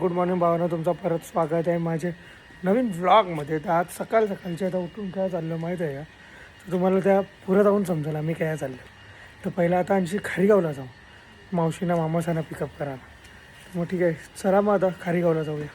Good morning भावांनो, तुमचं परत स्वागत आहे माझे नवीन व्लॉगमध्ये. तर आज सकाळच्या आता उठून काय चाललं माहीत आहे का? तर तुम्हाला त्या पुढं जाऊन समजेल आम्ही काय चाललं. तर पहिला आता आमची खारीगावला जाऊ, मावशीना मामासांना पिकअप करायला. मग ठीक आहे, चला मग आता खारीगावला जाऊया.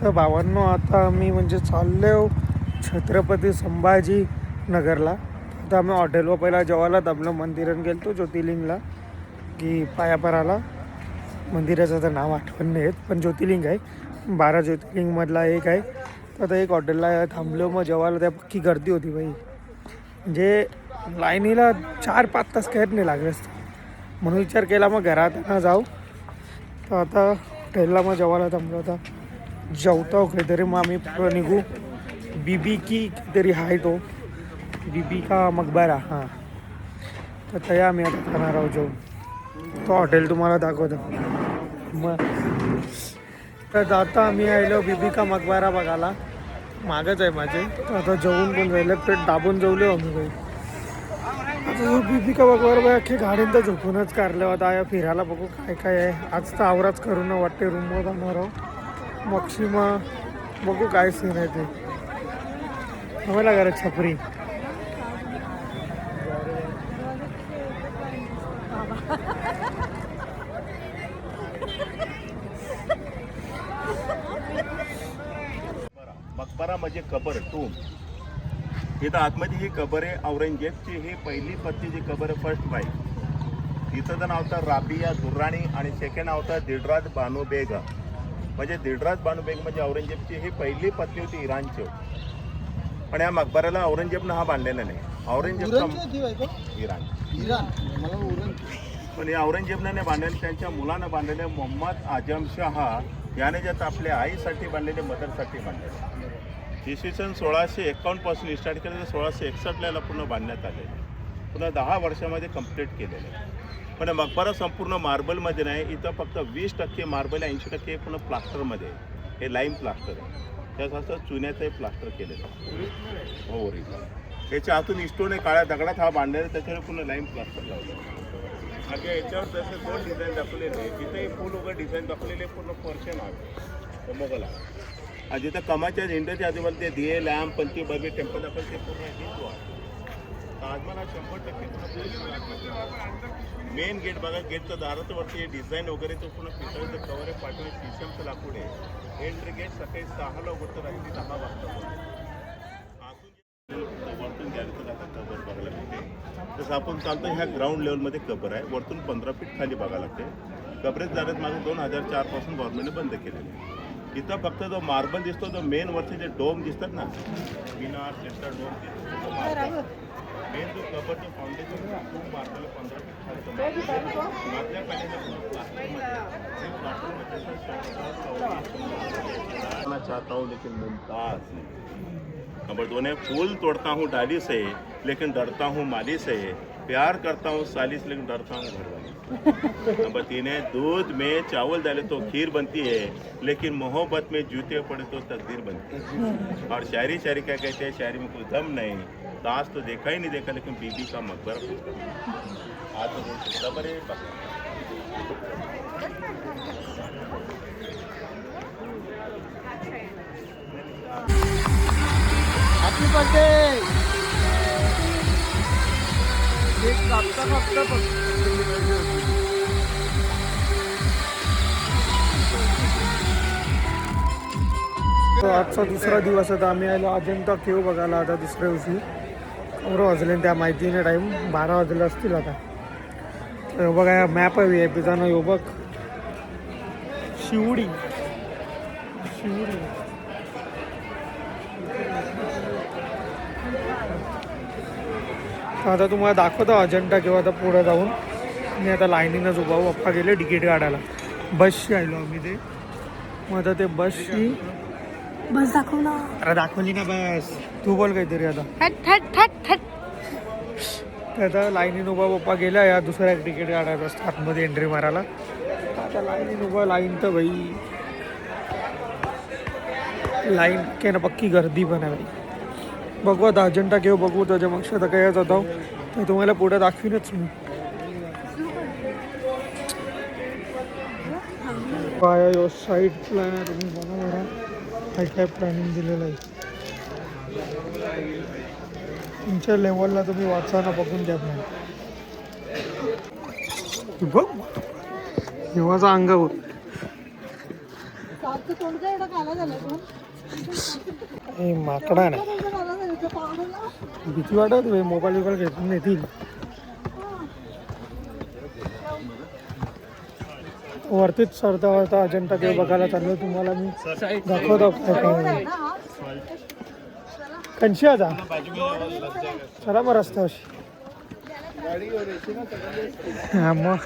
तर भावांनो, आता आम्ही म्हणजे चाललो छत्रपती संभाजी नगरला. आता आम्ही हॉटेलवर पहिला जेवायला थांबलो, मंदिरात गेलो तो ज्योतिर्लिंगला की पायापराला. मंदिराचं तर नाव आठवण नाही येत, पण ज्योतिर्लिंग आहे, 12 ज्योतिर्लिंगमधला एक आहे. तर आता एक हॉटेलला थांबलो, मग जेवायला त्या पक्की गर्दी होती बाई. म्हणजे लाईनीला 4-5 तास काहीच नाही लागले असतं. म्हणून विचार केला मग घरात ना जाऊ. तर आता हॉटेलला मग जेवायला थांबलो. आता जेवतो काहीतरी, मग आम्ही पुढं निघू. बीबी की काहीतरी आहे तो, बीबी का मकबरा. हां, तर त्या आम्ही आता खाणार आहोत जेवून. तो हॉटेल तुम्हाला दाखवतो. मग तर आता आम्ही आलो बीबी का मकबरा बघायला. मागच आहे माझे. तर आता जेवून पण राहिलं, पेट दाबून जेवले आम्ही काही. आता बीबी का मकबरा बाई अख्खे गाडीन तर झोपूनच काढलं. आता या फिरायला बघू काय काय आहे. आज तर आवराच करून वाटते, रूमवर जाणार आहोत. मक्षीमा बघू काय सीन आहे ते. आम्हाला घरात छपरी मकबरा म्हणजे कबर, टूम. इथं आतमध्ये ही कबर आहे औरंगजेबची. ही पहिली पत्नीची कबर आहे, फर्स्ट वाईफ. तिचं तर नाव होतं राबिया दुर्राणी आणि सेकंड नाव होतं दिलराज बानो बेग. म्हणजे दिलराज बानो बेग म्हणजे औरंगजेबची ही पहिली पत्नी होती, इराणची. पण या मकबऱ्याला औरंगजेबनं हा बांधलेला नाही. औरंगजेबचा इराण, पण या औरंगजेबने बांधलेले, त्यांच्या मुलानं बांधलेले मोहम्मद आजम शहा याने ज्यात आपल्या आईसाठी बांधलेले, मदरसाठी बांधलेले. इसवी सन 1651 पासून स्टार्ट केलं तर 1661 ला पूर्ण बांधण्यात आले. पुन्हा 10 वर्षामध्ये कंप्लीट केलेले. पण मकबरा संपूर्ण मार्बलमध्ये नाही. इथं फक्त 20% मार्बल, 80% पूर्ण प्लास्टरमध्ये. हे लाईम प्लास्टर आहे. त्याचं चुन्याचं प्लास्टर केलेलं आहे. हो, त्याच्या आतून स्टोन आहे, काळ्या दगडात हा बांधलेला, त्याच्यावर पूर्ण लाईम प्लास्टर लावलं. म्हणजे याच्यावर जसं 2 डिझाईन दाखवलेले, जिथे फुल वगैरे डिझाईन दाखवलेले पूर्ण पर्शियन आहे मोगल आहे. आणि जिथं कमाच्या झेंड्याच्या आजूबाजूला ते दिये, लॅम्प, पंती, बर्बी टेम्पल दाखवले ते पूर्ण हिंदू आहे. ताजमहल हा 100% मेन गेट बघा, गेटचं दाराचं वरती हे डिझाईन वगैरे तो पूर्ण पितळेचं कवर आहे, पाठवून शीशमचं लाकूड आहे. एंट्री गेट सकाळी 6 ला उघडतं, रात्री 10 वाजता. वरतून गेलं तर आता कबर बघायला लागते. तसं आपण चालतो ह्या ग्राउंड लेवलमध्ये कबर आहे. वरतून 15 फीट खाली बघायला लागते. कबरेज जाण्यात माझं 2004 पासून गव्हर्नमेंटने बंद केलेलं आहे. इथं फक्त जो मार्बल दिसतो, जो मेन वरचे जे डोम दिसतात ना, मिनार, सेंटर डोम, मेन जो कबरचं फाउंडेशन खूप मार्बल 15 फीट खाली चाहता हूँ लेकिन मुमताज नहीं. नंबर 2 है, फूल तोड़ता हूँ डाली से लेकिन डरता हूँ माली से. प्यार करता हूँ साली से लेकिन डरता हूँ घरवाली. नंबर 3 है, दूध में चावल डाले तो खीर बनती है, लेकिन मोहब्बत में जूते पड़े तो तकदीर बनती है. और शायरी क्या कहते हैं, शायरी में कोई दम नहीं. ताज तो देखा ही नहीं देखा, लेकिन बीबी का मकबरा आज तो बड़े हॅपी बर्थडे. केक कापता कापता आजचा दुसरा दिवस आता आम्ही आलो अजंता केव बघायला. आता दुसऱ्या दिवशी 11 वाजले, त्या माहितीने टाईम 12 वाजले असतील. आता बघा मॅप आहे VIP ना, यो बघ शिवडी. आता तुम्हाला दाखवतो अजंटा किंवा आता पुढे जाऊन. मी आता लाईनीनंच उभा आहो. पप्पा गेले तिकीट काढायला. बसशी आलो आम्ही ते. मग आता ते बसशी बस दाखव ना. अरे दाखवली ना बस. तू बोल काहीतरी आता. हट हट हट हट. तर आता लाईनीन उभा पप्पा गेला या दुसऱ्या तिकीट काढायचं असतं आतमध्ये एंट्री मारायला. आता लाईनीन उभा. लाईन तर भाई लाईन काय ना पक्की गर्दी पण आहे भाई. बघू आता अजंठा केव्हा बघू त्याच्या मग आता काय जातो तर तुम्हाला पुढे दाखवीनच मी. पाया यो साईड प्लॅन तुम्ही बघा बघा काय काय प्लॅनिंग दिलेलं आहे. तुमच्या लेवलला तुम्ही वाचा ना बघून द्या प्लॅन. बघ देवाचा अंगावर माकडा नाही भीती वाटत मोबाईल बिबाईल घेतून येतील. वरतीच सरता वरता अजंठा ते बघायला चाललो तुम्हाला मी दाखवतो. कंशी आता चला मग रस्त्यावरशी. हा मग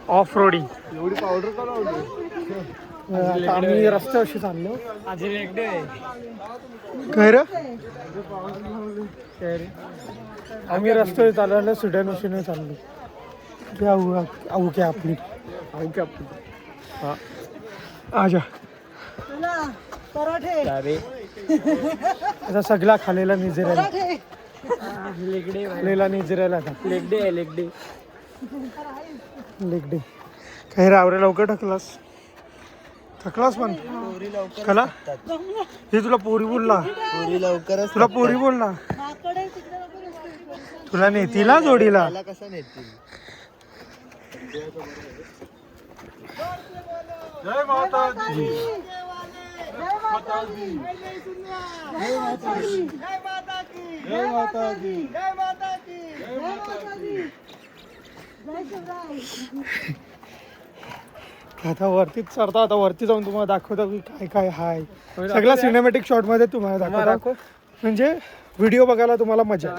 ऑफ रोडिंग एवढी पावडर आता आम्ही रस्त्यावरशी चाललो. काय रे आम्ही रस्त्यावर चालवलं. सुड्यानुशीने चाललो की आऊ क्या आपली हा आजा. आता सगळा खालेला निजरायला खालेला निजरायला आता लेग डे काही रावरे लवकर थकलास पण कला हे तुला पोरी बोलला तुला पोरी बोलला तुला नेतीला जोडीला कसा नेतील. जय माता दी. जय माता दी. जय माता दी. जय माता की. जय माता दी. जय माता की. जय माता दी. जय शिवराय. आता वरतीच चढता. आता वरती जाऊन तुम्हाला दाखवतो की काय काय हाय. सगळ्या सिनेमॅटिक शॉट मध्ये तुम्हाला दाखवतो म्हणजे व्हिडिओ बघायला तुम्हाला मजा.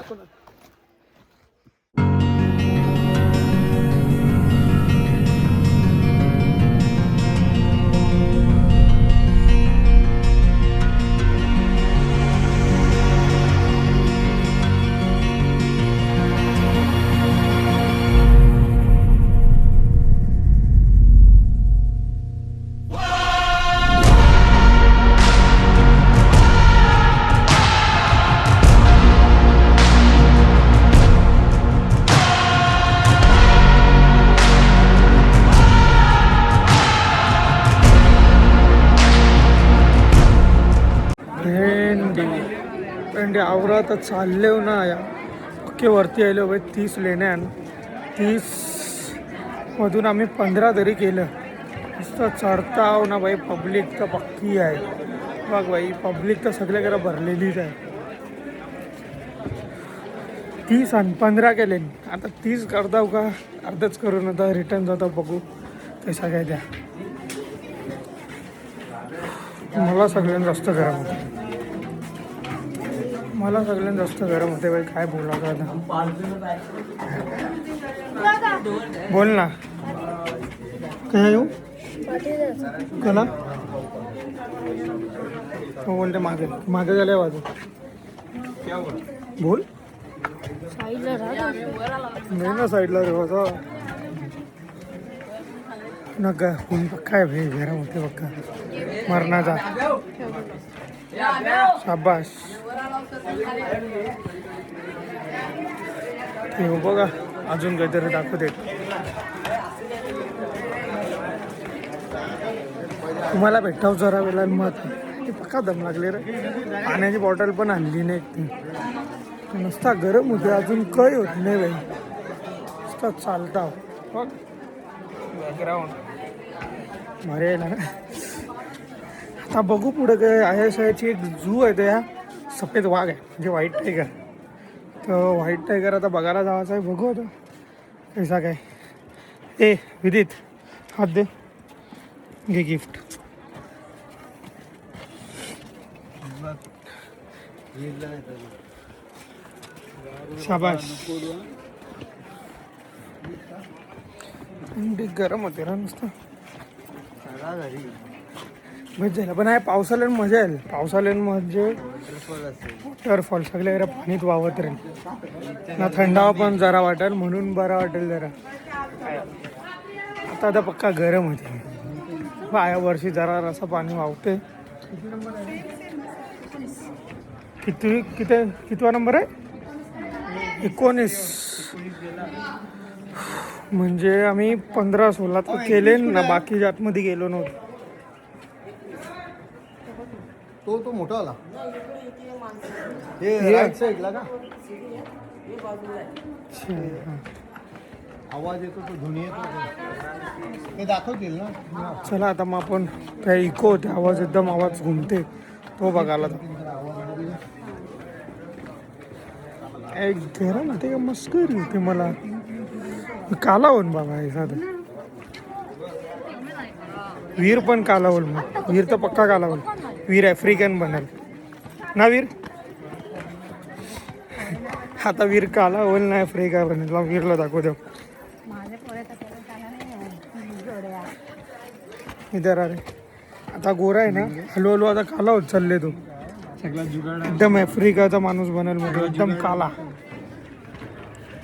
पेंडे आवरात चालले हो ना या पक्के वरती आलो बाई. 30 लेण्या 30 मधून आम्ही 15 तरी केलं. नुसतं चढता आहो ना बाई. पब्लिक तर पक्की आहे बघ बाई. पब्लिक तर सगळ्याकडे भरलेलीच आहे. 30 आणि 15 केले. आता 30 करताव का अर्धच करून आता रिटर्न जातो. बघू कसा काय द्या. मला सगळ्यांत जास्त गरम होतं. मला सगळ्यांत जास्त गरम होते बाई. काय बोलायचं आता. बोल ना काय येऊ कला हो बोलते मागे मागे झाल्या बाजू बोल नाही ना साईडला रे बाबा नका कोणी काय भाई गरम होते बघा मरणाचा. शाबास ते हो बघा अजून काहीतरी दाखवते तुम्हाला भेटाव जरा वेळा. मत ते पक्का दम लागले रे. पाण्याची बॉटल पण आणली नाही ती. नुसता गरम होते अजून काही होत नाही बाई. नुसता चालता बघ बॅकग्राऊंड भारी आहे ना. आता बघू पुढे काय ISIची एक झू आहे त्या सफेद वाघ आहे म्हणजे व्हाईट टायगर. तर व्हाईट टायगर आता बघायला जायचं आहे. बघू आता कैसा काय. ए विदित हात दे घे गिफ्ट. शाबाश थंडी गरम होते ना नुसतं मजा झालं. पण आहे पावसाळ्यात मजा येईल. पावसाळ्यात म्हणजे वॉटरफॉल सगळे जरा पाणीत वावत राहील ना, थंडावा पण जरा वाटेल म्हणून बरं वाटेल जरा. आता पक्का गरम होते. या वर्षी जरा असं पाणी वावते. कितवा नंबर आहे? 19. म्हणजे आम्ही 15-16 तर केले ना, बाकी आतमध्ये गेलो नव्हतो. तो मोठा आला हे राईट साईडला का आवाज येतो तो ध्वनी येतो हे दाखवतील ना. चला आता मग आपण त्या इको होते आवाज एकदम आवाज घुमते तो बघायला. एक गरम होते का मस्करी होते मला. कालावून बाबा हे साधं वीर पण कालावल. मग वीर तर पक्का कालावल. वीर आफ्रिकन बनेल ना वीर. आता वीर कालावल नाही आफ्रिका बनेल. वीरला दाखवतो इधर अरे. आता गोरा आहे ना हळूहळू आता काला होत चालले. तो एकदम आफ्रिकाचा माणूस बनेल. म्हणजे एकदम काला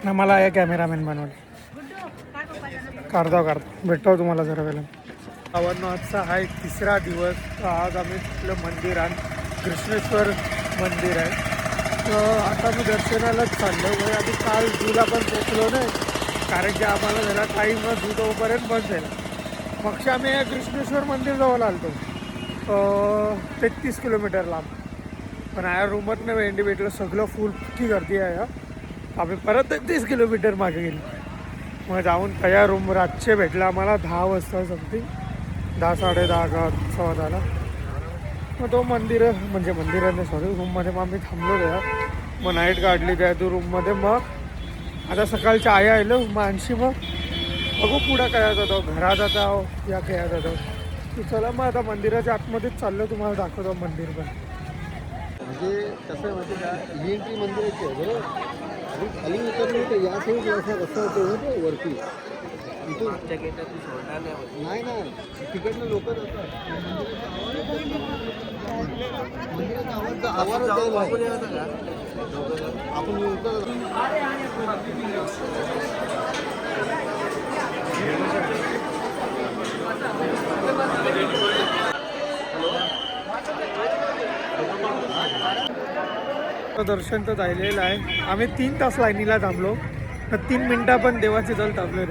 ना. मला या कॅमेरामॅन बनवले. काढता भेटतो तुम्हाला जरा वेळेला. आजचा हा एक तिसरा दिवस. आज आम्ही आपलं मंदिर आहे कृष्णेश्वर मंदिर आहे. तर आता मी दर्शनालाच चाललो. म्हणजे आधी काल जूला पण पोचलो नाही कारण की आम्हाला झाला टाईम जू तोपर्यंत बंद झाला. मग आम्ही या कृष्णेश्वर मंदिर जवळ आलतो 33 किलोमीटर लांब. पण या रूमातनं वेंडी भेटलं सगळं फुल की गर्दी आहे. आम्ही परत 33 किलोमीटर मागे गेलो. मग जाऊन त्या रूम रातचे भेटला आम्हाला 10 वाजता समथिंग 10-10:30 का 10:15. मग तो मंदिराने सॉरी रूममध्ये मग आम्ही थांबलो त्या. मग नाईट काढली त्या तो रूममध्ये. मग आता सकाळच्या आया आलो माणशी. मग बघू पुढं काय जातो, घरात जातो या काय जातो. चला मग आता मंदिराच्या आतमध्येच चाललो. तुम्हाला दाखवतो मंदिर पण. म्हणजे कसं आहे माहिती का ही एंट्री मंदिराची आहे बरोबर. आणि खाली उतरली तर या साईडला असा रस्ता होतो ना तो वरती. इथून नाही ना तिकडनं लोक जातात. मंदिराचा आवाज आपण उतर. दर्शन तर झालेलं आहे. आम्ही 3 तास लाईनीला थांबलो. 3 मिनटं पण देवाचे जल थांबलो.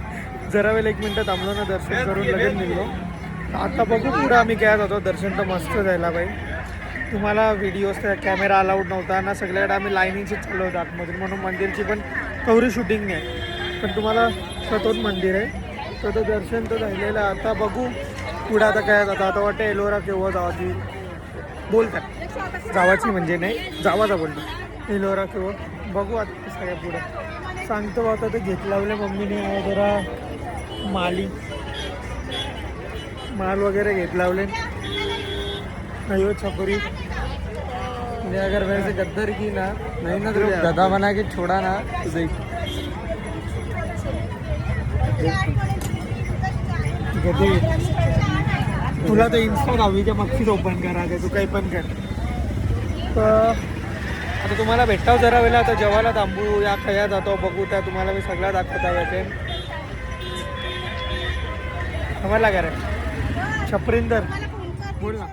जरा वेळ 1 मिनटं थांबलो ना दर्शन करून लगेच निघलो. आता बघू पुढं आम्ही काय जातो. दर्शन तर मस्त जायला पाहिजे. तुम्हाला व्हिडिओज त्या कॅमेरा अलाउड नव्हता ना. सगळ्याकडे आम्ही लाईनीचीच चाललो होतो आतमधून म्हणून मंदिरची पण तेवढी शूटिंग नाही. पण तुम्हाला स्वतःच मंदिर आहे तर दर्शन तर झालेलं आहे. आता बघू पुढं आता काय जातं. आता वाटतं एलोरा केव्हा जावाची बोलतात जावाची म्हणजे नाही जावाचा बोलतो एलोरा केव्हा. बघू आता सगळ्या पुढं सांगतो. आता ते घेत लावले मम्मीने जरा माल वगैरे घेत लावले. नहीं वो छपरी मुझे अगर वैसे गद्दर की ना नहीं ना तो गधा बना के छोड़ा ना तो देख गधे. तुला तर इन्स्टा 10वीच्या मागचीच ओपन करा ते तू काही पण कर. तर आता तुम्हाला भेटाव जरा वेळेला. आता जेवायला थांबू या खया जातो बघू. त्या तुम्हाला मी सगळा दाखवता येते. आम्हाला काय रे छपरिंदर बोल ना.